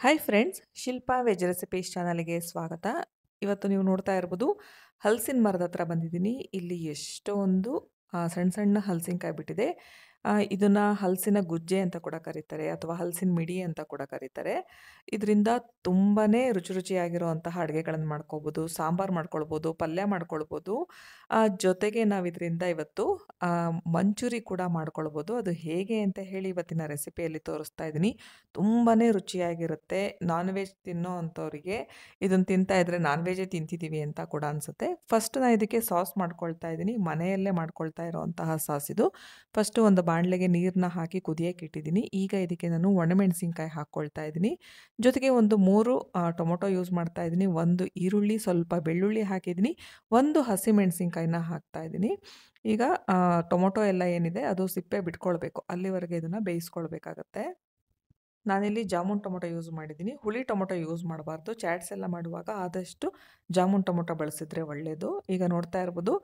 Hi friends, Shilpa veg recipes ಚಾನಲ್ಗೆ ಸ್ವಾಗತ. ಇವತ್ತು ನೀವು ನೋಡ್ತಾ ಇರ್ಬೋದು, ಹಲಸಿನ ಮರದ ಹತ್ರ ಬಂದಿದ್ದೀನಿ. ಇಲ್ಲಿ ಎಷ್ಟೊಂದು ಸಣ್ಣ ಸಣ್ಣ ಹಲಸಿನಕಾಯಿ ಬಿಟ್ಟಿದೆ. ಇದನ್ನ ಹಲಸಿನ ಗುಜ್ಜೆ ಅಂತ ಕೂಡ ಕರೀತಾರೆ, ಅಥವಾ ಹಲಸಿನ ಮಿಡಿ ಅಂತ ಕೂಡ ಕರೀತಾರೆ. ಇದರಿಂದ ತುಂಬಾನೇ ರುಚಿ ರುಚಿಯಾಗಿರುವಂತಹ ಅಡುಗೆಗಳನ್ನು ಮಾಡ್ಕೋಬೋದು, ಸಾಂಬಾರು ಮಾಡ್ಕೊಳ್ಬೋದು, ಪಲ್ಯ ಮಾಡ್ಕೊಳ್ಬೋದು. ಜೊತೆಗೆ ನಾವು ಇದರಿಂದ ಇವತ್ತು ಮಂಚೂರಿ ಕೂಡ ಮಾಡ್ಕೊಳ್ಬೋದು. ಅದು ಹೇಗೆ ಅಂತ ಹೇಳಿ ಇವತ್ತಿನ ರೆಸಿಪಿಯಲ್ಲಿ ತೋರಿಸ್ತಾ ಇದ್ದೀನಿ. ತುಂಬಾನೇ ರುಚಿಯಾಗಿರುತ್ತೆ. ನಾನ್ ವೆಜ್ ತಿನ್ನೋ ಅಂಥವ್ರಿಗೆ ಇದನ್ನು ತಿಂತಾ ಇದ್ರೆ ನಾನ್ ವೆಜ್ಜೇ ತಿಂತಿದ್ದೀವಿ ಅಂತ ಕೂಡ ಅನಿಸುತ್ತೆ. ಫಸ್ಟ್ ನಾನು ಇದಕ್ಕೆ ಸಾಸ್ ಮಾಡ್ಕೊಳ್ತಾ ಇದ್ದೀನಿ. ಮನೆಯಲ್ಲೇ ಮಾಡ್ಕೊಳ್ತಾ ಇರೋವಂತಹ ಸಾಸ್ ಇದು. ಫಸ್ಟು ಒಂದು ಬಾಣಲೆಗೆ ನೀರನ್ನ ಹಾಕಿ ಕುದಿಯಕ್ಕೆ ಇಟ್ಟಿದ್ದೀನಿ. ಈಗ ಇದಕ್ಕೆ ನಾನು ಒಣಮೆಣಸಿನ್ಕಾಯಿ ಹಾಕ್ಕೊಳ್ತಾ ಇದ್ದೀನಿ. ಜೊತೆಗೆ ಒಂದು 3 ಟೊಮೊಟೊ ಯೂಸ್ ಮಾಡ್ತಾ ಇದ್ದೀನಿ. 1 ಈರುಳ್ಳಿ, ಸ್ವಲ್ಪ ಬೆಳ್ಳುಳ್ಳಿ ಹಾಕಿದ್ದೀನಿ. 1 ಹಸಿಮೆಣಸಿನ್ಕಾಯಿನ ಹಾಕ್ತಾ ಇದ್ದೀನಿ. ಈಗ ಟೊಮೊಟೊ ಎಲ್ಲ ಏನಿದೆ ಅದು ಸಿಪ್ಪೆ ಬಿಟ್ಕೊಳ್ಬೇಕು. ಅಲ್ಲಿವರೆಗೆ ಇದನ್ನು ಬೇಯಿಸ್ಕೊಳ್ಬೇಕಾಗತ್ತೆ. ನಾನಿಲ್ಲಿ ಜಾಮೂನ್ ಟೊಮೊಟೊ ಯೂಸ್ ಮಾಡಿದ್ದೀನಿ. ಹುಳಿ ಟೊಮೊಟೊ ಯೂಸ್ ಮಾಡಬಾರ್ದು. ಚಾಟ್ಸ್ ಎಲ್ಲ ಮಾಡುವಾಗ ಆದಷ್ಟು ಜಾಮೂನ್ ಟೊಮೊಟೊ ಬಳಸಿದ್ರೆ ಒಳ್ಳೆಯದು. ಈಗ ನೋಡ್ತಾ ಇರ್ಬೋದು,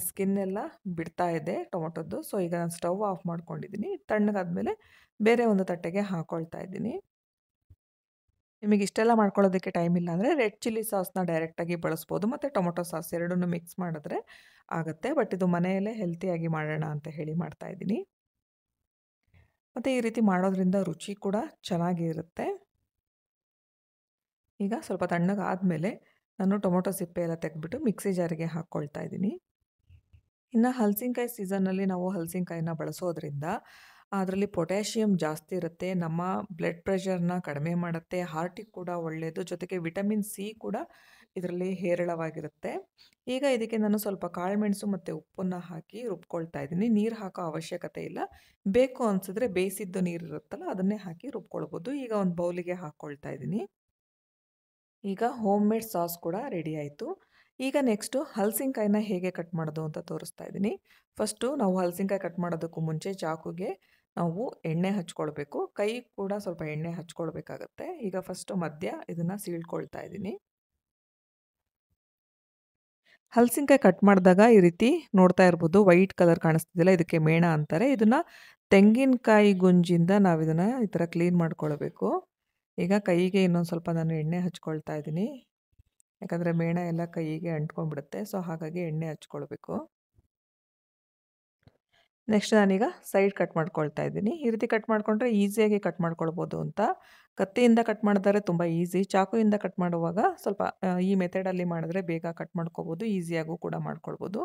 ಸ್ಕಿನ್ ಎಲ್ಲ ಬಿಡ್ತಾ ಇದೆ ಟೊಮೊಟೊದ್ದು. ಸೊ ಈಗ ನಾನು ಸ್ಟವ್ ಆಫ್ ಮಾಡ್ಕೊಂಡಿದ್ದೀನಿ. ತಣ್ಣಗಾದ್ಮೇಲೆ ಬೇರೆ ಒಂದು ತಟ್ಟೆಗೆ ಹಾಕ್ಕೊಳ್ತಾ ಇದ್ದೀನಿ. ನಿಮಗೆ ಇಷ್ಟೆಲ್ಲ ಮಾಡ್ಕೊಳ್ಳೋದಕ್ಕೆ ಟೈಮ್ ಇಲ್ಲ ಅಂದರೆ ರೆಡ್ ಚಿಲ್ಲಿ ಸಾಸ್ನ ಡೈರೆಕ್ಟಾಗಿ ಬಳಸ್ಬೋದು, ಮತ್ತು ಟೊಮೊಟೊ ಸಾಸ್ ಎರಡನ್ನೂ ಮಿಕ್ಸ್ ಮಾಡಿದ್ರೆ ಆಗುತ್ತೆ. ಬಟ್ ಇದು ಮನೆಯಲ್ಲೇ ಹೆಲ್ತಿಯಾಗಿ ಮಾಡೋಣ ಅಂತ ಹೇಳಿ ಮಾಡ್ತಾ ಇದ್ದೀನಿ. ಮತ್ತು ಈ ರೀತಿ ಮಾಡೋದ್ರಿಂದ ರುಚಿ ಕೂಡ ಚೆನ್ನಾಗಿರುತ್ತೆ. ಈಗ ಸ್ವಲ್ಪ ತಣ್ಣಗಾದ್ಮೇಲೆ ನಾನು ಟೊಮೊಟೊ ಸಿಪ್ಪೆ ಎಲ್ಲ ತೆಗೆದ್ಬಿಟ್ಟು ಮಿಕ್ಸಿ ಜಾರಿಗೆ ಹಾಕ್ಕೊಳ್ತಾ ಇದ್ದೀನಿ. ಇನ್ನು ಹಲಸಿನಕಾಯಿ ಸೀಸನ್ನಲ್ಲಿ ನಾವು ಹಲಸಿನಕಾಯಿನ ಬಳಸೋದ್ರಿಂದ ಅದರಲ್ಲಿ ಪೊಟ್ಯಾಷಿಯಮ್ ಜಾಸ್ತಿ ಇರುತ್ತೆ. ನಮ್ಮ ಬ್ಲಡ್ ಪ್ರೆಷರ್ನ ಕಡಿಮೆ ಮಾಡುತ್ತೆ. ಹಾರ್ಟಿಗೆ ಕೂಡ ಒಳ್ಳೆಯದು. ಜೊತೆಗೆ ವಿಟಮಿನ್ ಸಿ ಕೂಡ ಇದರಲ್ಲಿ ಹೇರಳವಾಗಿರುತ್ತೆ. ಈಗ ಇದಕ್ಕೆ ನಾನು ಸ್ವಲ್ಪ ಕಾಳುಮೆಣಸು ಮತ್ತು ಉಪ್ಪನ್ನು ಹಾಕಿ ರುಬ್ಕೊಳ್ತಾ ಇದ್ದೀನಿ. ನೀರು ಹಾಕೋ ಅವಶ್ಯಕತೆ ಇಲ್ಲ. ಬೇಕು ಅನಿಸಿದ್ರೆ ಬೇಯಿಸಿದ್ದು ನೀರು ಇರುತ್ತಲ್ಲ ಅದನ್ನೇ ಹಾಕಿ ರುಬ್ಕೊಳ್ಬೋದು. ಈಗ ಒಂದು ಬೌಲಿಗೆ ಹಾಕ್ಕೊಳ್ತಾ ಇದ್ದೀನಿ. ಈಗ ಹೋಮ್ ಮೇಡ್ ಸಾಸ್ ಕೂಡ ರೆಡಿ ಆಯಿತು. ಈಗ ನೆಕ್ಸ್ಟು ಹಲಸಿನಕಾಯಿನ ಹೇಗೆ ಕಟ್ ಮಾಡೋದು ಅಂತ ತೋರಿಸ್ತಾ ಇದ್ದೀನಿ. ಫಸ್ಟು ನಾವು ಹಲಸಿನಕಾಯಿ ಕಟ್ ಮಾಡೋದಕ್ಕೂ ಮುಂಚೆ ಚಾಕುಗೆ ನಾವು ಎಣ್ಣೆ ಹಚ್ಕೊಳ್ಬೇಕು. ಕೈ ಕೂಡ ಸ್ವಲ್ಪ ಎಣ್ಣೆ ಹಚ್ಕೊಳ್ಬೇಕಾಗತ್ತೆ. ಈಗ ಫಸ್ಟು ಮಧ್ಯ ಇದನ್ನು ಸೀಳ್ಕೊಳ್ತಾ ಇದ್ದೀನಿ. ಹಲಸಿನಕಾಯಿ ಕಟ್ ಮಾಡಿದಾಗ ಈ ರೀತಿ ನೋಡ್ತಾ ಇರ್ಬೋದು, ವೈಟ್ ಕಲರ್ ಕಾಣಿಸ್ತಿದ್ದಿಲ್ಲ, ಇದಕ್ಕೆ ಮೇಣ ಅಂತಾರೆ. ಇದನ್ನು ತೆಂಗಿನಕಾಯಿ ಗುಂಜಿಂದ ನಾವು ಇದನ್ನು ಈ ಥರ ಕ್ಲೀನ್ ಮಾಡ್ಕೊಳ್ಬೇಕು. ಈಗ ಕೈಗೆ ಇನ್ನೊಂದು ಸ್ವಲ್ಪ ನಾನು ಎಣ್ಣೆ ಹಚ್ಕೊಳ್ತಾ ಇದ್ದೀನಿ. ಯಾಕಂದರೆ ಮೇಣ ಎಲ್ಲ ಕೈಗೆ ಅಂಟ್ಕೊಂಡ್ಬಿಡುತ್ತೆ. ಸೊ ಹಾಗಾಗಿ ಎಣ್ಣೆ ಹಚ್ಕೊಳ್ಬೇಕು. ನೆಕ್ಸ್ಟ್ ನಾನೀಗ ಸೈಡ್ ಕಟ್ ಮಾಡ್ಕೊಳ್ತಾ ಇದ್ದೀನಿ. ಈ ರೀತಿ ಕಟ್ ಮಾಡಿಕೊಂಡ್ರೆ ಈಸಿಯಾಗಿ ಕಟ್ ಮಾಡ್ಕೊಳ್ಬೋದು ಅಂತ. ಕತ್ತಿಯಿಂದ ಕಟ್ ಮಾಡಿದರೆ ತುಂಬ ಈಸಿ. ಚಾಕುಯಿಂದ ಕಟ್ ಮಾಡುವಾಗ ಸ್ವಲ್ಪ ಈ ಮೆಥಡಲ್ಲಿ ಮಾಡಿದ್ರೆ ಬೇಗ ಕಟ್ ಮಾಡ್ಕೋಬೋದು, ಈಸಿಯಾಗೂ ಕೂಡ ಮಾಡ್ಕೊಳ್ಬೋದು.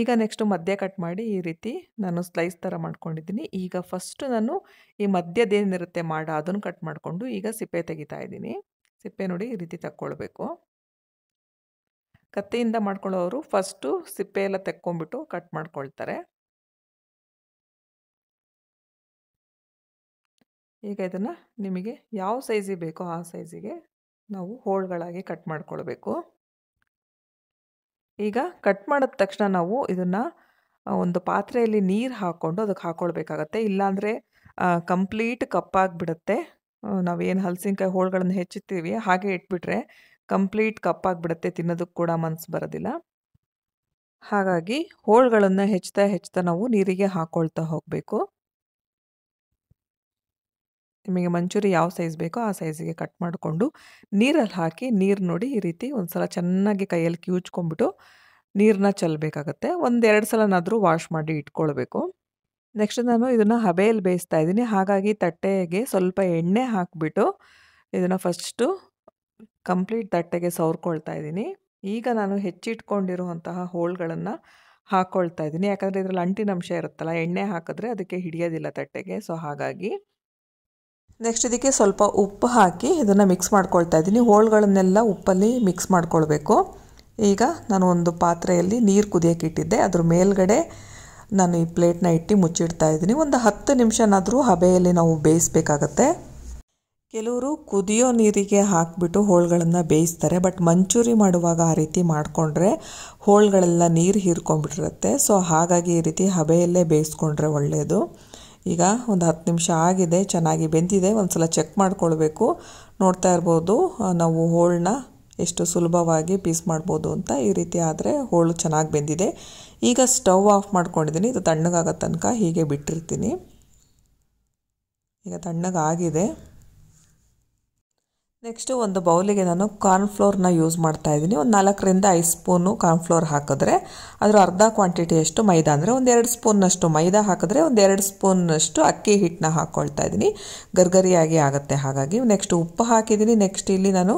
ಈಗ ನೆಕ್ಸ್ಟು ಮಧ್ಯ ಕಟ್ ಮಾಡಿ ಈ ರೀತಿ ನಾನು ಸ್ಲೈಸ್ ಥರ ಮಾಡ್ಕೊಂಡಿದ್ದೀನಿ. ಈಗ ಫಸ್ಟು ನಾನು ಈ ಮಧ್ಯದೇನಿರುತ್ತೆ ಮಾಡ ಅದನ್ನು ಕಟ್ ಮಾಡಿಕೊಂಡು ಈಗ ಸಿಪ್ಪೆ ತೆಗಿತಾ ಇದ್ದೀನಿ. ಸಿಪ್ಪೆ ನೋಡಿ ಈ ರೀತಿ ತಕ್ಕೊಳ್ಬೇಕು. ಕತ್ತಿಯಿಂದ ಮಾಡ್ಕೊಳ್ಳೋರು ಫಸ್ಟು ಸಿಪ್ಪೆ ಎಲ್ಲ ತೆಕ್ಕೊಂಬಿಟ್ಟು ಕಟ್ ಮಾಡ್ಕೊಳ್ತಾರೆ. ಈಗ ಇದನ್ನು ನಿಮಗೆ ಯಾವ ಸೈಜಿಗೆ ಬೇಕೋ ಆ ಸೈಜಿಗೆ ನಾವು ಹೋಳುಗಳಾಗಿ ಕಟ್ ಮಾಡ್ಕೊಳ್ಬೇಕು. ಈಗ ಕಟ್ ಮಾಡಿದ ತಕ್ಷಣ ನಾವು ಇದನ್ನು ಒಂದು ಪಾತ್ರೆಯಲ್ಲಿ ನೀರು ಹಾಕ್ಕೊಂಡು ಅದಕ್ಕೆ ಹಾಕ್ಕೊಳ್ಬೇಕಾಗತ್ತೆ. ಇಲ್ಲಾಂದರೆ ಕಂಪ್ಲೀಟ್ ಕಪ್ಪಾಗಿಬಿಡುತ್ತೆ. ನಾವೇನು ಹಲಸಿನಕಾಯಿ ಹೋಳುಗಳನ್ನು ಹೆಚ್ಚುತ್ತೀವಿ ಹಾಗೆ ಇಟ್ಬಿಟ್ರೆ ಕಂಪ್ಲೀಟ್ ಕಪ್ಪಾಗಿಬಿಡುತ್ತೆ, ತಿನ್ನೋದಕ್ಕೆ ಕೂಡ ಮನಸ್ಸು ಬರೋದಿಲ್ಲ. ಹಾಗಾಗಿ ಹೋಳುಗಳನ್ನು ಹೆಚ್ಚುತ್ತಾ ನಾವು ನೀರಿಗೆ ಹಾಕ್ಕೊಳ್ತಾ ಹೋಗಬೇಕು. ನಿಮಗೆ ಮಂಚೂರಿ ಯಾವ ಸೈಜ್ ಬೇಕೋ ಆ ಸೈಜಿಗೆ ಕಟ್ ಮಾಡಿಕೊಂಡು ನೀರಲ್ಲಿ ಹಾಕಿ, ನೀರು ನೋಡಿ ಈ ರೀತಿ ಒಂದು ಸಲ ಚೆನ್ನಾಗಿ ಕೈಯಲ್ಲಿ ಕಿವುಚ್ಕೊಂಡ್ಬಿಟ್ಟು ನೀರನ್ನ ಚೆಲ್ಲಬೇಕಾಗತ್ತೆ. 1-2 ಸಲನಾದರೂ ವಾಶ್ ಮಾಡಿ ಇಟ್ಕೊಳ್ಬೇಕು. ನೆಕ್ಸ್ಟ್ ನಾನು ಇದನ್ನು ಹಬೆಯಲ್ಲಿ ಬೇಯಿಸ್ತಾ ಇದ್ದೀನಿ. ಹಾಗಾಗಿ ತಟ್ಟೆಗೆ ಸ್ವಲ್ಪ ಎಣ್ಣೆ ಹಾಕಿಬಿಟ್ಟು ಇದನ್ನು ಫಸ್ಟು ಕಂಪ್ಲೀಟ್ ತಟ್ಟೆಗೆ ಸವರ್ಕೊಳ್ತಾ ಇದ್ದೀನಿ. ಈಗ ನಾನು ಹೆಚ್ಚಿಟ್ಕೊಂಡಿರುವಂತಹ ಹೋಳುಗಳನ್ನು ಹಾಕ್ಕೊಳ್ತಾ ಇದ್ದೀನಿ. ಯಾಕಂದರೆ ಇದರಲ್ಲಿ ಅಂಟಿನಂಶ ಇರುತ್ತಲ್ಲ, ಎಣ್ಣೆ ಹಾಕಿದ್ರೆ ಅದಕ್ಕೆ ಹಿಡಿಯೋದಿಲ್ಲ ತಟ್ಟೆಗೆ. ಸೊ ಹಾಗಾಗಿ ನೆಕ್ಸ್ಟ್ ಇದಕ್ಕೆ ಸ್ವಲ್ಪ ಉಪ್ಪು ಹಾಕಿ ಇದನ್ನು ಮಿಕ್ಸ್ ಮಾಡ್ಕೊಳ್ತಾ ಇದ್ದೀನಿ. ಹೋಳುಗಳನ್ನೆಲ್ಲ ಉಪ್ಪಲ್ಲಿ ಮಿಕ್ಸ್ ಮಾಡ್ಕೊಳ್ಬೇಕು. ಈಗ ನಾನು ಒಂದು ಪಾತ್ರೆಯಲ್ಲಿ ನೀರು ಕುದಿಯೋಕೆ ಇಟ್ಟಿದ್ದೆ, ಅದ್ರ ಮೇಲ್ಗಡೆ ನಾನು ಈ ಪ್ಲೇಟ್ನ ಇಟ್ಟು ಮುಚ್ಚಿಡ್ತಾ ಇದ್ದೀನಿ. ಒಂದು 10 ನಿಮಿಷನಾದರೂ ಹಬೆಯಲ್ಲಿ ನಾವು ಬೇಯಿಸಬೇಕಾಗತ್ತೆ. ಕೆಲವರು ಕುದಿಯೋ ನೀರಿಗೆ ಹಾಕಿಬಿಟ್ಟು ಹೋಳುಗಳನ್ನು ಬೇಯಿಸ್ತಾರೆ. ಬಟ್ ಮಂಚೂರಿ ಮಾಡುವಾಗ ಆ ರೀತಿ ಮಾಡಿಕೊಂಡ್ರೆ ಹೋಳುಗಳೆಲ್ಲ ನೀರು ಹೀರ್ಕೊಂಡ್ಬಿಟ್ಟಿರುತ್ತೆ. ಸೊ ಹಾಗಾಗಿ ಈ ರೀತಿ ಹಬೆಯಲ್ಲೇ ಬೇಯಿಸ್ಕೊಂಡ್ರೆ ಒಳ್ಳೆಯದು. ಈಗ ಒಂದು 10 ನಿಮಿಷ ಆಗಿದೆ, ಚೆನ್ನಾಗಿ ಬೆಂದಿದೆ. ಒಂದು ಸಲ ಚೆಕ್ ಮಾಡ್ಕೊಳ್ಬೇಕು. ನೋಡ್ತಾ ಇರ್ಬೋದು ನಾವು ಹೋಳನ್ನ ಎಷ್ಟು ಸುಲಭವಾಗಿ ಪೀಸ್ ಮಾಡ್ಬೋದು ಅಂತ. ಈ ರೀತಿ ಆದರೆ ಹೋಳು ಚೆನ್ನಾಗಿ ಬೆಂದಿದೆ. ಈಗ ಸ್ಟವ್ ಆಫ್ ಮಾಡ್ಕೊಂಡಿದ್ದೀನಿ. ಇದು ತಣ್ಣಗಾಗೋ ತನಕ ಹೀಗೆ ಬಿಟ್ಟಿರ್ತೀನಿ. ಈಗ ತಣ್ಣಗಾಗಿದೆ. ನೆಕ್ಸ್ಟು ಒಂದು ಬೌಲಿಗೆ ನಾನು ಕಾರ್ನ್ಫ್ಲೋರ್ನ ಯೂಸ್ ಮಾಡ್ತಾ ಇದ್ದೀನಿ. ಒಂದು 4ರಿಂದ 5 ಸ್ಪೂನು ಕಾರ್ನ್ಫ್ಲೋರ್ ಹಾಕಿದ್ರೆ ಅದರ ಅರ್ಧ ಕ್ವಾಂಟಿಟಿಯಷ್ಟು ಮೈದಾ, ಅಂದರೆ ಒಂದು 2 ಸ್ಪೂನ್ನಷ್ಟು ಮೈದಾ ಹಾಕಿದ್ರೆ ಒಂದು 2 ಸ್ಪೂನ್ನಷ್ಟು ಅಕ್ಕಿ ಹಿಟ್ಟನ್ನ ಹಾಕ್ಕೊಳ್ತಾ ಇದ್ದೀನಿ. ಗರ್ಗರಿಯಾಗಿ ಆಗುತ್ತೆ ಹಾಗಾಗಿ. ನೆಕ್ಸ್ಟ್ ಉಪ್ಪು ಹಾಕಿದ್ದೀನಿ. ನೆಕ್ಸ್ಟ್ ಇಲ್ಲಿ ನಾನು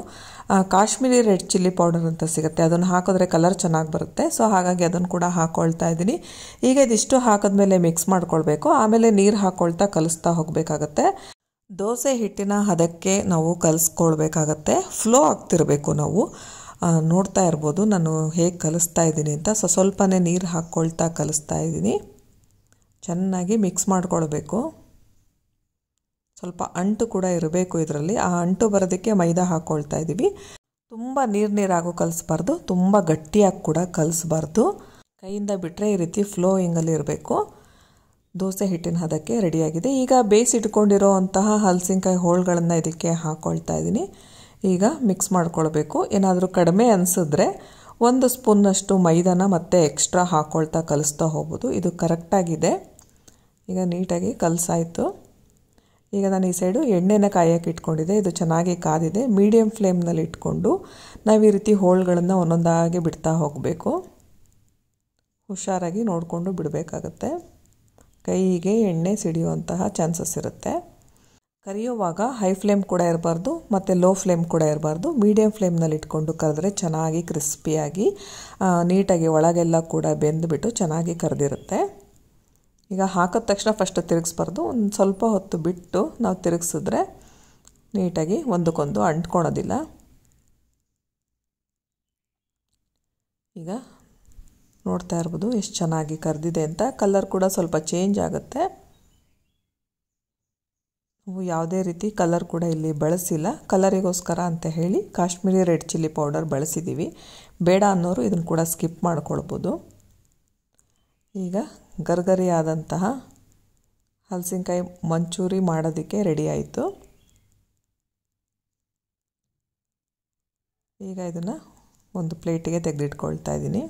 ಕಾಶ್ಮೀರಿ ರೆಡ್ ಚಿಲ್ಲಿ ಪೌಡರ್ ಅಂತ ಸಿಗುತ್ತೆ, ಅದನ್ನು ಹಾಕಿದ್ರೆ ಕಲರ್ ಚೆನ್ನಾಗಿ ಬರುತ್ತೆ. ಸೊ ಹಾಗಾಗಿ ಅದನ್ನು ಕೂಡ ಹಾಕ್ಕೊಳ್ತಾ ಇದ್ದೀನಿ. ಈಗ ಇದಿಷ್ಟು ಹಾಕಿದ್ಮೇಲೆ ಮಿಕ್ಸ್ ಮಾಡ್ಕೊಳ್ಬೇಕು. ಆಮೇಲೆ ನೀರು ಹಾಕ್ಕೊಳ್ತಾ ಕಲಿಸ್ತಾ ಹೋಗಬೇಕಾಗತ್ತೆ. ದೋಸೆ ಹಿಟ್ಟಿನ ಹದಕ್ಕೆ ನಾವು ಕಲಿಸ್ಕೊಳ್ಬೇಕಾಗತ್ತೆ. ಫ್ಲೋ ಆಗ್ತಿರಬೇಕು. ನಾವು ನೋಡ್ತಾ ಇರ್ಬೋದು ನಾನು ಹೇಗೆ ಕಲಿಸ್ತಾ ಇದ್ದೀನಿ ಅಂತ. ಸ್ವಲ್ಪನೇ ನೀರು ಹಾಕ್ಕೊಳ್ತಾ ಕಲಿಸ್ತಾ ಇದ್ದೀನಿ. ಚೆನ್ನಾಗಿ ಮಿಕ್ಸ್ ಮಾಡ್ಕೊಳ್ಬೇಕು. ಸ್ವಲ್ಪ ಅಂಟು ಕೂಡ ಇರಬೇಕು ಇದರಲ್ಲಿ. ಆ ಅಂಟು ಬರೋದಕ್ಕೆ ಮೈದಾ ಹಾಕ್ಕೊಳ್ತಾ ಇದ್ದೀವಿ. ತುಂಬ ನೀರಾಗೋ ಕಲಿಸ್ಬಾರ್ದು, ತುಂಬ ಗಟ್ಟಿಯಾಗಿ ಕೂಡ ಕಲಿಸ್ಬಾರ್ದು. ಕೈಯಿಂದ ಬಿಟ್ಟರೆ ಈ ರೀತಿ ಫ್ಲೋಯಿಂಗಲ್ಲಿ ಇರಬೇಕು. ದೋಸೆ ಹಿಟ್ಟಿನ ಹದಕ್ಕೆ ರೆಡಿಯಾಗಿದೆ. ಈಗ ಬೇಯಿಸಿಟ್ಕೊಂಡಿರೋ ಅಂತಹ ಹಲಸಿನಕಾಯಿ ಹೋಳುಗಳನ್ನು ಇದಕ್ಕೆ ಹಾಕ್ಕೊಳ್ತಾ ಇದ್ದೀನಿ. ಈಗ ಮಿಕ್ಸ್ ಮಾಡ್ಕೊಳ್ಬೇಕು. ಏನಾದರೂ ಕಡಿಮೆ ಅನಿಸಿದ್ರೆ 1 ಸ್ಪೂನ್ನಷ್ಟು ಮೈದಾನ ಮತ್ತೆ ಎಕ್ಸ್ಟ್ರಾ ಹಾಕ್ಕೊಳ್ತಾ ಕಲಿಸ್ತಾ ಹೋಗ್ಬೋದು. ಇದು ಕರೆಕ್ಟಾಗಿದೆ. ಈಗ ನೀಟಾಗಿ ಕಲಸಾಯಿತು. ಈಗ ನಾನು ಈ ಸೈಡು ಎಣ್ಣೆನ ಕಾಯಕ್ಕೆ ಇಟ್ಕೊಂಡಿದ್ದೆ. ಇದು ಚೆನ್ನಾಗಿ ಕಾದಿದೆ. ಮೀಡಿಯಮ್ ಫ್ಲೇಮ್ನಲ್ಲಿ ಇಟ್ಕೊಂಡು ನಾವು ಈ ರೀತಿ ಹೋಳುಗಳನ್ನು ಒಂದೊಂದಾಗಿ ಬಿಡ್ತಾ ಹೋಗಬೇಕು. ಹುಷಾರಾಗಿ ನೋಡಿಕೊಂಡು ಬಿಡಬೇಕಾಗತ್ತೆ. ಕೈಗೆ ಎಣ್ಣೆ ಸಿಡಿಯುವಂತಹ ಚಾನ್ಸಸ್ ಇರುತ್ತೆ. ಕರಿಯುವಾಗ ಹೈ ಫ್ಲೇಮ್ ಕೂಡ ಇರಬಾರ್ದು ಮತ್ತು ಲೋ ಫ್ಲೇಮ್ ಕೂಡ ಇರಬಾರ್ದು. ಮೀಡಿಯಮ್ ಫ್ಲೇಮ್ನಲ್ಲಿ ಇಟ್ಕೊಂಡು ಕರೆದ್ರೆ ಚೆನ್ನಾಗಿ ಕ್ರಿಸ್ಪಿಯಾಗಿ ನೀಟಾಗಿ ಒಳಗೆಲ್ಲ ಕೂಡ ಬೆಂದುಬಿಟ್ಟು ಚೆನ್ನಾಗಿ ಕರೆದಿರುತ್ತೆ. ಈಗ ಹಾಕಿದ ತಕ್ಷಣ ಫಸ್ಟ್ ತಿರುಗಿಸ್ಬಾರ್ದು. ಒಂದು ಸ್ವಲ್ಪ ಹೊತ್ತು ಬಿಟ್ಟು ನಾವು ತಿರುಗಿಸಿದ್ರೆ ನೀಟಾಗಿ ಒಂದಕ್ಕೊಂದು ಅಂಟ್ಕೊಳೋದಿಲ್ಲ. ಈಗ ನೋಡ್ತಾ ಇರ್ಬೋದು ಎಷ್ಟು ಚೆನ್ನಾಗಿ ಕರೆದಿದೆ ಅಂತ. ಕಲರ್ ಕೂಡ ಸ್ವಲ್ಪ ಚೇಂಜ್ ಆಗುತ್ತೆ. ನಾವು ಯಾವುದೇ ರೀತಿ ಕಲರ್ ಕೂಡ ಇಲ್ಲಿ ಬಳಸಿಲ್ಲ. ಕಲರಿಗೋಸ್ಕರ ಅಂತ ಹೇಳಿ ಕಾಶ್ಮೀರಿ ರೆಡ್ ಚಿಲ್ಲಿ ಪೌಡರ್ ಬಳಸಿದ್ದೀವಿ. ಬೇಡ ಅನ್ನೋರು ಇದನ್ನು ಕೂಡ ಸ್ಕಿಪ್ ಮಾಡ್ಕೊಳ್ಬೋದು. ಈಗ ಗರ್ಗರಿ ಆದಂತಹ ಹಲಸಿನಕಾಯಿ ಮಂಚೂರಿ ಮಾಡೋದಕ್ಕೆ ರೆಡಿ ಆಯಿತು. ಈಗ ಇದನ್ನು ಒಂದು ಪ್ಲೇಟಿಗೆ ತೆಗೆದಿಟ್ಕೊಳ್ತಾ ಇದ್ದೀನಿ.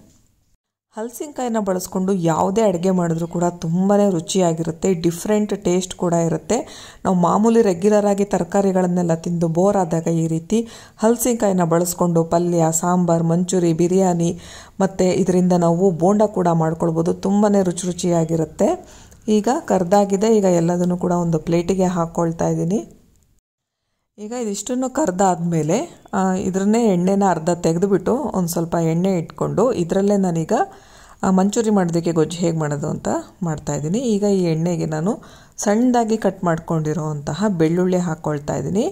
ಹಲಸಿನಕಾಯಿನ ಬಳಸ್ಕೊಂಡು ಯಾವುದೇ ಅಡುಗೆ ಮಾಡಿದ್ರೂ ಕೂಡ ತುಂಬಾ ರುಚಿಯಾಗಿರುತ್ತೆ. ಡಿಫ್ರೆಂಟ್ ಟೇಸ್ಟ್ ಕೂಡ ಇರುತ್ತೆ. ನಾವು ಮಾಮೂಲಿ ರೆಗ್ಯುಲರಾಗಿ ತರಕಾರಿಗಳನ್ನೆಲ್ಲ ತಿಂದು ಬೋರ್ ಆದಾಗ ಈ ರೀತಿ ಹಲಸಿನಕಾಯಿನ ಬಳಸ್ಕೊಂಡು ಪಲ್ಯ, ಸಾಂಬಾರು, ಮಂಚೂರಿ, ಬಿರಿಯಾನಿ ಮತ್ತು ಇದರಿಂದ ನಾವು ಬೋಂಡ ಕೂಡ ಮಾಡ್ಕೊಳ್ಬೋದು. ತುಂಬಾ ರುಚಿಯಾಗಿರುತ್ತೆ. ಈಗ ಕರ್ದಾಗಿದೆ. ಈಗ ಎಲ್ಲದನ್ನು ಕೂಡ ಒಂದು ಪ್ಲೇಟಿಗೆ ಹಾಕ್ಕೊಳ್ತಾ ಇದ್ದೀನಿ. ಈಗ ಇದಿಷ್ಟನ್ನು ಕರೆದಾದ್ಮೇಲೆ ಇದರನ್ನೇ ಎಣ್ಣೆನ ಅರ್ಧ ತೆಗೆದುಬಿಟ್ಟು ಒಂದು ಸ್ವಲ್ಪ ಎಣ್ಣೆ ಇಟ್ಕೊಂಡು ಇದರಲ್ಲೇ ನಾನೀಗ ಮಂಚೂರಿ ಮಾಡೋದಕ್ಕೆ ಗೊಜ್ಜು ಹೇಗೆ ಮಾಡೋದು ಅಂತ ಮಾಡ್ತಾಯಿದ್ದೀನಿ. ಈಗ ಈ ಎಣ್ಣೆಗೆ ನಾನು ಸಣ್ಣದಾಗಿ ಕಟ್ ಮಾಡ್ಕೊಂಡಿರೋ ಅಂತಹ ಬೆಳ್ಳುಳ್ಳಿ ಹಾಕ್ಕೊಳ್ತಾ ಇದ್ದೀನಿ.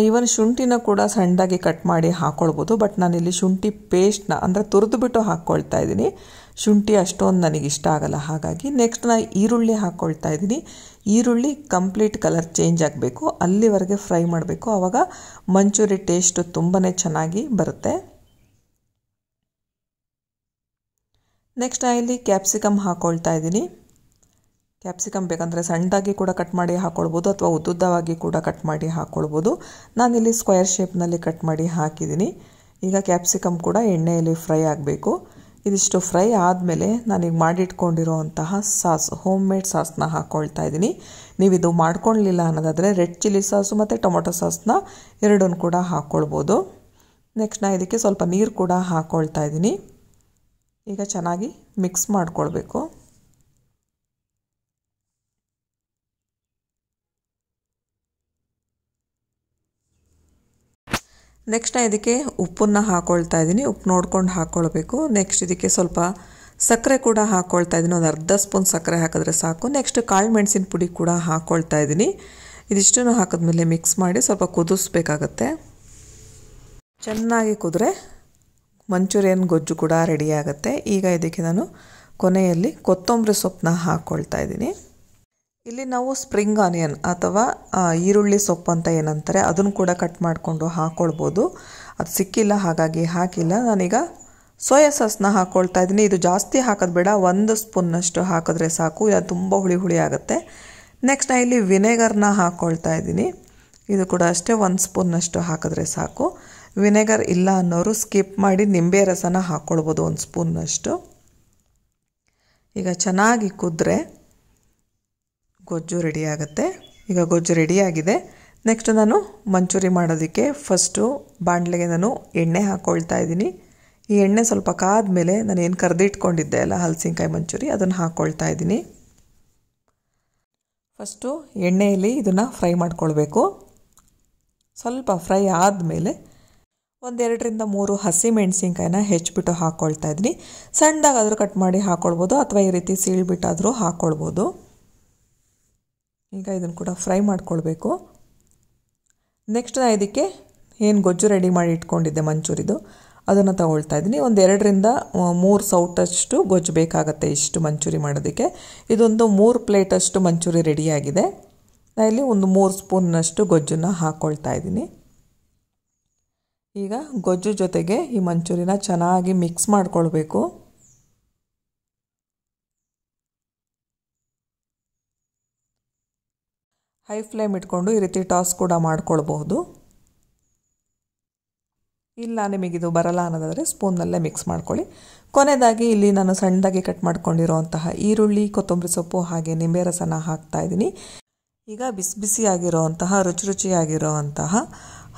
ಇವನ್ ಶುಂಠಿನ ಕೂಡ ಸಣ್ಣದಾಗಿ ಕಟ್ ಮಾಡಿ ಹಾಕ್ಕೊಳ್ಬೋದು. ಬಟ್ ನಾನಿಲ್ಲಿ ಶುಂಠಿ ಪೇಸ್ಟ್ನ ಅಂದರೆ ತುರಿದುಬಿಟ್ಟು ಹಾಕ್ಕೊಳ್ತಾ ಇದ್ದೀನಿ. ಶುಂಠಿ ಅಷ್ಟೊಂದು ನನಗೆ ಇಷ್ಟ ಆಗಲ್ಲ ಹಾಗಾಗಿ. ನೆಕ್ಸ್ಟ್ ನಾನು ಈರುಳ್ಳಿ ಹಾಕ್ಕೊಳ್ತಾ ಇದ್ದೀನಿ. ಈರುಳ್ಳಿ ಕಂಪ್ಲೀಟ್ ಕಲರ್ ಚೇಂಜ್ ಆಗಬೇಕು, ಅಲ್ಲಿವರೆಗೆ ಫ್ರೈ ಮಾಡಬೇಕು. ಆವಾಗ ಮಂಚೂರಿ ಟೇಸ್ಟು ತುಂಬಾ ಚೆನ್ನಾಗಿ ಬರುತ್ತೆ. ನೆಕ್ಸ್ಟ್ ಇಲ್ಲಿ ಕ್ಯಾಪ್ಸಿಕಮ್ ಹಾಕ್ಕೊಳ್ತಾ ಇದ್ದೀನಿ. ಕ್ಯಾಪ್ಸಿಕಮ್ ಬೇಕಂದರೆ ಸಣ್ಣದಾಗಿ ಕೂಡ ಕಟ್ ಮಾಡಿ ಹಾಕ್ಕೊಳ್ಬೋದು ಅಥವಾ ಉದ್ದುದ್ದವಾಗಿ ಕೂಡ ಕಟ್ ಮಾಡಿ ಹಾಕ್ಕೊಳ್ಬೋದು. ನಾನಿಲ್ಲಿ ಸ್ಕ್ವೇರ್ ಶೇಪ್ನಲ್ಲಿ ಕಟ್ ಮಾಡಿ ಹಾಕಿದ್ದೀನಿ. ಈಗ ಕ್ಯಾಪ್ಸಿಕಮ್ ಕೂಡ ಎಣ್ಣೆಯಲ್ಲಿ ಫ್ರೈ ಆಗಬೇಕು. ಇದಿಷ್ಟು ಫ್ರೈ ಆದಮೇಲೆ ನಾನೀಗ ಮಾಡಿಟ್ಕೊಂಡಿರೋ ಅಂತಹ ಸಾಸ್, ಹೋಮ್ ಮೇಡ್ ಸಾಸ್ನ ಹಾಕ್ಕೊಳ್ತಾ ಇದ್ದೀನಿ. ನೀವಿದು ಮಾಡ್ಕೊಳ್ಳಲಿಲ್ಲ ಅನ್ನೋದಾದರೆ ರೆಡ್ ಚಿಲ್ಲಿ ಸಾಸು ಮತ್ತು ಟೊಮೊಟೊ ಸಾಸ್ನ ಎರಡನ್ನು ಕೂಡ ಹಾಕ್ಕೊಳ್ಬೋದು. ನೆಕ್ಸ್ಟ್ ನಾನು ಇದಕ್ಕೆ ಸ್ವಲ್ಪ ನೀರು ಕೂಡ ಹಾಕ್ಕೊಳ್ತಾ ಇದ್ದೀನಿ. ಈಗ ಚೆನ್ನಾಗಿ ಮಿಕ್ಸ್ ಮಾಡ್ಕೊಳ್ಬೇಕು. ನೆಕ್ಸ್ಟ್ ಇದಕ್ಕೆ ಉಪ್ಪನ್ನು ಹಾಕ್ಕೊಳ್ತಾ ಇದ್ದೀನಿ. ಉಪ್ಪು ನೋಡ್ಕೊಂಡು ಹಾಕ್ಕೊಳ್ಬೇಕು. ನೆಕ್ಸ್ಟ್ ಇದಕ್ಕೆ ಸ್ವಲ್ಪ ಸಕ್ಕರೆ ಕೂಡ ಹಾಕ್ಕೊಳ್ತಾ ಇದ್ದೀನಿ. ಒಂದು ಅರ್ಧ ಸ್ಪೂನ್ ಸಕ್ಕರೆ ಹಾಕಿದ್ರೆ ಸಾಕು. ನೆಕ್ಸ್ಟ್ ಕಾಳು ಮೆಣಸಿನ ಪುಡಿ ಕೂಡ ಹಾಕ್ಕೊಳ್ತಾ ಇದ್ದೀನಿ. ಇದಿಷ್ಟನ್ನು ಹಾಕಿದ್ಮೇಲೆ ಮಿಕ್ಸ್ ಮಾಡಿ ಸ್ವಲ್ಪ ಕುದಿಸ್ಬೇಕಾಗತ್ತೆ. ಚೆನ್ನಾಗಿ ಕುದ್ರೆ ಮಂಚೂರಿಯನ್ ಗೊಜ್ಜು ಕೂಡ ರೆಡಿ ಆಗುತ್ತೆ. ಈಗ ಇದಕ್ಕೆ ನಾನು ಕೊನೆಯಲ್ಲಿ ಕೊತ್ತಂಬರಿ ಸೊಪ್ಪನ್ನ ಹಾಕ್ಕೊಳ್ತಾ ಇದ್ದೀನಿ. ಇಲ್ಲಿ ನಾವು ಸ್ಪ್ರಿಂಗ್ ಆನಿಯನ್ ಅಥವಾ ಈರುಳ್ಳಿ ಸೊಪ್ಪು ಅಂತ ಏನಂತಾರೆ ಅದನ್ನು ಕೂಡ ಕಟ್ ಮಾಡಿಕೊಂಡು ಹಾಕ್ಕೊಳ್ಬೋದು. ಅದು ಸಿಕ್ಕಿಲ್ಲ ಹಾಗಾಗಿ ಹಾಕಿಲ್ಲ. ನಾನೀಗ ಸೋಯಾ ಸಾಸ್ನ ಹಾಕ್ಕೊಳ್ತಾ ಇದ್ದೀನಿ. ಇದು ಜಾಸ್ತಿ ಹಾಕೋದು ಬೇಡ, 1 ಸ್ಪೂನ್ನಷ್ಟು ಹಾಕಿದ್ರೆ ಸಾಕು. ಇದು ತುಂಬ ಹುಳಿ ಆಗುತ್ತೆ. ನೆಕ್ಸ್ಟ್ ನಾನು ಇಲ್ಲಿ ವಿನೆಗರ್ನ ಹಾಕ್ಕೊಳ್ತಾ ಇದ್ದೀನಿ. ಇದು ಕೂಡ ಅಷ್ಟೇ 1 ಸ್ಪೂನ್ನಷ್ಟು ಹಾಕಿದ್ರೆ ಸಾಕು. ವಿನೆಗರ್ ಇಲ್ಲ ಅನ್ನೋರು ಸ್ಕಿಪ್ ಮಾಡಿ ನಿಂಬೆ ರಸನ ಹಾಕ್ಕೊಳ್ಬೋದು 1 ಸ್ಪೂನ್ನಷ್ಟು. ಈಗ ಚೆನ್ನಾಗಿ ಕುದ್ರೆ ಗೊಜ್ಜು ರೆಡಿ ಆಗುತ್ತೆ. ಈಗ ಗೊಜ್ಜು ರೆಡಿಯಾಗಿದೆ. ನೆಕ್ಸ್ಟ್ ನಾನು ಮಂಚೂರಿ ಮಾಡೋದಕ್ಕೆ ಫಸ್ಟು ಬಾಣಲೆಗೆ ನಾನು ಎಣ್ಣೆ ಹಾಕ್ಕೊಳ್ತಾ ಇದ್ದೀನಿ. ಈ ಎಣ್ಣೆ ಸ್ವಲ್ಪ ಕಾದ ಮೇಲೆ ನಾನು ಏನು ಕರೆದಿಟ್ಕೊಂಡಿದ್ದೆ ಅಲ್ಲ ಹಲಸಿನಕಾಯಿ ಮಂಚೂರಿ ಅದನ್ನು ಹಾಕ್ಕೊಳ್ತಾ ಇದ್ದೀನಿ. ಫಸ್ಟು ಎಣ್ಣೆಯಲ್ಲಿ ಇದನ್ನು ಫ್ರೈ ಮಾಡ್ಕೊಳ್ಬೇಕು. ಸ್ವಲ್ಪ ಫ್ರೈ ಆದಮೇಲೆ 1-2ರಿಂದ 3 ಹಸಿಮೆಣಸಿನ್ಕಾಯಿನ ಹೆಚ್ಚಿಬಿಟ್ಟು ಹಾಕ್ಕೊಳ್ತಾ ಇದ್ದೀನಿ. ಸಣ್ಣದಾಗಾದರೂ ಕಟ್ ಮಾಡಿ ಹಾಕ್ಕೊಳ್ಬೋದು ಅಥವಾ ಈ ರೀತಿ ಸೀಳ್ಬಿಟ್ಟಾದರೂ ಹಾಕ್ಕೊಳ್ಬೋದು. ಈಗ ಇದನ್ನು ಕೂಡ ಫ್ರೈ ಮಾಡ್ಕೊಳ್ಬೇಕು. ನೆಕ್ಸ್ಟ್ ನಾನು ಇದಕ್ಕೆ ಏನು ಗೊಜ್ಜು ರೆಡಿ ಮಾಡಿ ಇಟ್ಕೊಂಡಿದ್ದೆ ಮಂಚೂರಿದು ಅದನ್ನು ತಗೊಳ್ತಾ ಇದ್ದೀನಿ. 1-2ರಿಂದ 3 ಸೌಟಷ್ಟು ಗೊಜ್ಜು ಬೇಕಾಗುತ್ತೆ ಇಷ್ಟು ಮಂಚೂರಿ ಮಾಡೋದಕ್ಕೆ. ಇದೊಂದು 3 ಪ್ಲೇಟಷ್ಟು ಮಂಚೂರಿ ರೆಡಿಯಾಗಿದೆ. ನಾನು ಇಲ್ಲಿ ಒಂದು 3 ಸ್ಪೂನ್ನಷ್ಟು ಗೊಜ್ಜನ್ನು ಹಾಕ್ಕೊಳ್ತಾ ಇದ್ದೀನಿ. ಈಗ ಗೊಜ್ಜು ಜೊತೆಗೆ ಈ ಮಂಚೂರಿನ ಚೆನ್ನಾಗಿ ಮಿಕ್ಸ್ ಮಾಡ್ಕೊಳ್ಬೇಕು. ಹೈ ಫ್ಲೇಮ್ ಇಟ್ಕೊಂಡು ಈ ರೀತಿ ಟಾಸ್ ಕೂಡ ಮಾಡ್ಕೊಳ್ಬಹುದು. ಇಲ್ಲ ನಿಮಗಿದು ಬರಲ್ಲ ಅನ್ನೋದಾದರೆ ಸ್ಪೂನ್ನಲ್ಲೇ ಮಿಕ್ಸ್ ಮಾಡ್ಕೊಳ್ಳಿ. ಕೊನೆಯದಾಗಿ ಇಲ್ಲಿ ನಾನು ಸಣ್ಣದಾಗಿ ಕಟ್ ಮಾಡ್ಕೊಂಡಿರೋಂತಹ ಈರುಳ್ಳಿ, ಕೊತ್ತಂಬರಿ ಸೊಪ್ಪು ಹಾಗೆ ನಿಂಬೆ ರಸನ ಹಾಕ್ತಾ ಇದ್ದೀನಿ. ಈಗ ಬಿಸಿ ಬಿಸಿಯಾಗಿರೋವಂತಹ ರುಚಿಯಾಗಿರೋವಂತಹ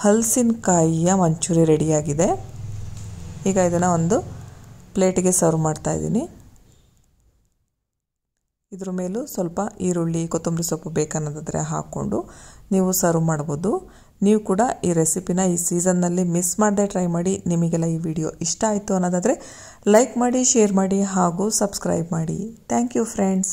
ಹಲಸಿನಕಾಯಿಯ ಮಂಚೂರಿ ರೆಡಿಯಾಗಿದೆ. ಈಗ ಇದನ್ನು ಒಂದು ಪ್ಲೇಟಿಗೆ ಸರ್ವ್ ಮಾಡ್ತಾ ಇದ್ದೀನಿ. ಇದ್ರ ಮೇಲೂ ಸ್ವಲ್ಪ ಈರುಳ್ಳಿ, ಕೊತ್ತಂಬರಿ ಸೊಪ್ಪು ಬೇಕನ್ನೋದಾದರೆ ಹಾಕ್ಕೊಂಡು ನೀವು ಸರ್ವ್ ಮಾಡ್ಬೋದು. ನೀವು ಕೂಡ ಈ ರೆಸಿಪಿನ ಈ ಸೀಸನ್ನಲ್ಲಿ ಮಿಸ್ ಮಾಡದೆ ಟ್ರೈ ಮಾಡಿ. ನಿಮಗೆಲ್ಲ ಈ ವಿಡಿಯೋ ಇಷ್ಟ ಆಯಿತು ಅನ್ನೋದಾದರೆ ಲೈಕ್ ಮಾಡಿ, ಶೇರ್ ಮಾಡಿ ಹಾಗೂ ಸಬ್ಸ್ಕ್ರೈಬ್ ಮಾಡಿ. Thank you friends.